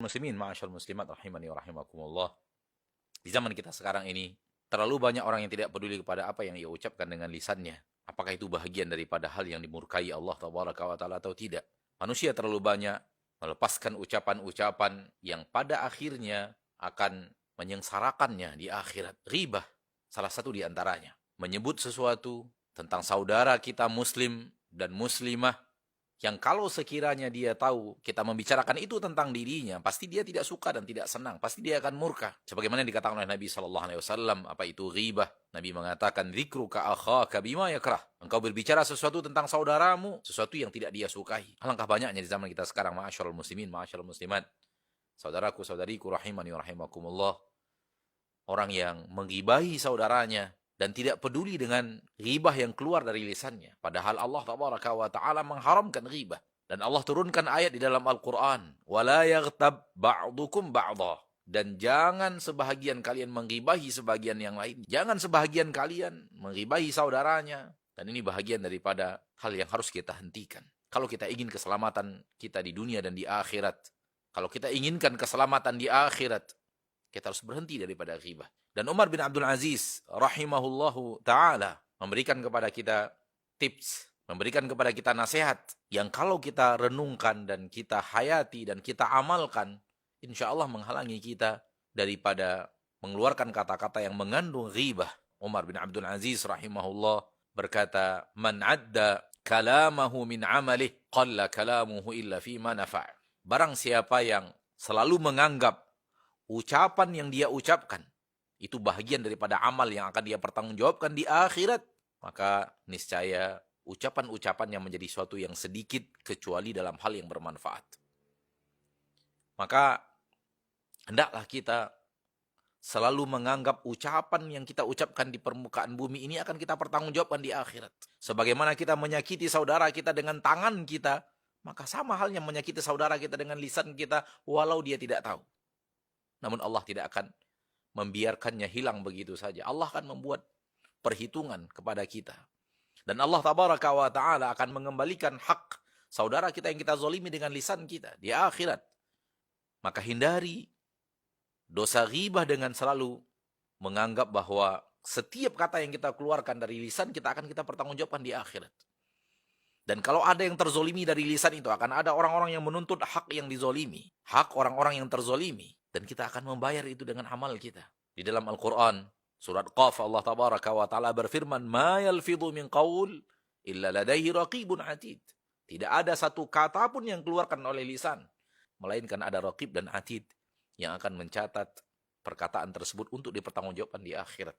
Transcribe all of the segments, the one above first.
Muslimin, ma'asyal muslimat, rahimani wa rahimakumullah. Di zaman kita sekarang ini, terlalu banyak orang yang tidak peduli kepada apa yang ia ucapkan dengan lisannya. Apakah itu bahagian daripada hal yang dimurkai Allah Tabaraka wa Ta'ala atau tidak. Manusia terlalu banyak melepaskan ucapan-ucapan yang pada akhirnya akan menyengsarakannya di akhirat. Ghibah, salah satu di antaranya. Menyebut sesuatu tentang saudara kita muslim dan muslimah, yang kalau sekiranya dia tahu kita membicarakan itu tentang dirinya, pasti dia tidak suka dan tidak senang, pasti dia akan murka. Sebagaimana yang dikatakan oleh Nabi SAW, apa itu ghibah? Nabi mengatakan, dzikruka akhaka bima yakrah. Engkau berbicara sesuatu tentang saudaramu, sesuatu yang tidak dia sukai. Alangkah banyaknya di zaman kita sekarang, ma'asyarul muslimin, ma'asyarul muslimat, saudaraku, saudariku, rahimani wa rahimakumullah, orang yang menggibahi saudaranya dan tidak peduli dengan ghibah yang keluar dari lisannya. Padahal Allah Tabaraka wa Ta'ala mengharamkan ghibah. Dan Allah turunkan ayat di dalam Al-Quran. وَلَا يَغْتَبْ بَعْضُكُمْ بَعْضًا. Dan jangan sebahagian kalian menggibahi sebagian yang lain. Jangan sebahagian kalian menggibahi saudaranya. Dan ini bahagian daripada hal yang harus kita hentikan. Kalau kita ingin keselamatan kita di dunia dan di akhirat. Kalau kita inginkan keselamatan di akhirat, kita harus berhenti daripada ghibah. Dan Umar bin Abdul Aziz rahimahullahu ta'ala memberikan kepada kita tips, memberikan kepada kita nasihat yang kalau kita renungkan dan kita hayati dan kita amalkan, insya Allah menghalangi kita daripada mengeluarkan kata-kata yang mengandung ghibah. Umar bin Abdul Aziz rahimahullah berkata, "Man adda kalamahu min amalih, qalla kalamuhu illa fima nafa'." Barang siapa yang selalu menganggap ucapan yang dia ucapkan itu bahagian daripada amal yang akan dia pertanggungjawabkan di akhirat, maka niscaya ucapan-ucapan yang menjadi suatu yang sedikit kecuali dalam hal yang bermanfaat. Maka hendaklah kita selalu menganggap ucapan yang kita ucapkan di permukaan bumi ini akan kita pertanggungjawabkan di akhirat. Sebagaimana kita menyakiti saudara kita dengan tangan kita, maka sama halnya menyakiti saudara kita dengan lisan kita walau dia tidak tahu. Namun Allah tidak akan membiarkannya hilang begitu saja. Allah akan membuat perhitungan kepada kita. Dan Allah Tabaraka wa Ta'ala akan mengembalikan hak saudara kita yang kita zalimi dengan lisan kita di akhirat. Maka hindari dosa ghibah dengan selalu menganggap bahwa setiap kata yang kita keluarkan dari lisan kita akan kita pertanggungjawabkan di akhirat. Dan kalau ada yang terzolimi dari lisan itu, akan ada orang-orang yang menuntut hak yang dizolimi. Hak orang-orang yang terzolimi. Dan kita akan membayar itu dengan amal kita. Di dalam Al-Quran, surat Qaf, Allah Tabaraka wa Ta'ala berfirman, "Ma yalfidhu min qaul illa ladaihi raqibun atid." Tidak ada satu kata pun yang keluarkan oleh lisan, melainkan ada raqib dan atid yang akan mencatat perkataan tersebut untuk dipertanggungjawabkan di akhirat.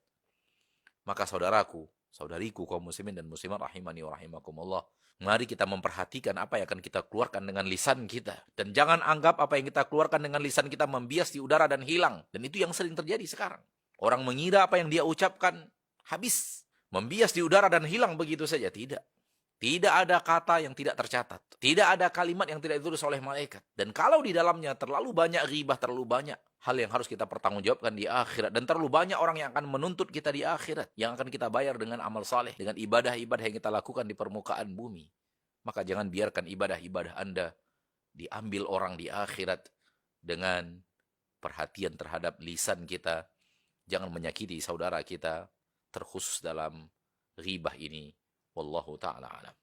Maka saudaraku, saudariku, kaum muslimin dan muslimat rahimani wa rahimakumullah, mari kita memperhatikan apa yang akan kita keluarkan dengan lisan kita. Dan jangan anggap apa yang kita keluarkan dengan lisan kita membias di udara dan hilang. Dan itu yang sering terjadi sekarang. Orang mengira apa yang dia ucapkan habis, membias di udara dan hilang begitu saja. Tidak. Tidak ada kata yang tidak tercatat. Tidak ada kalimat yang tidak ditulis oleh malaikat. Dan kalau di dalamnya terlalu banyak ghibah, terlalu banyak hal yang harus kita pertanggungjawabkan di akhirat. Dan terlalu banyak orang yang akan menuntut kita di akhirat. Yang akan kita bayar dengan amal saleh. Dengan ibadah-ibadah yang kita lakukan di permukaan bumi. Maka jangan biarkan ibadah-ibadah Anda diambil orang di akhirat dengan perhatian terhadap lisan kita. Jangan menyakiti saudara kita, terkhusus dalam ghibah ini. Wallahu ta'ala alam.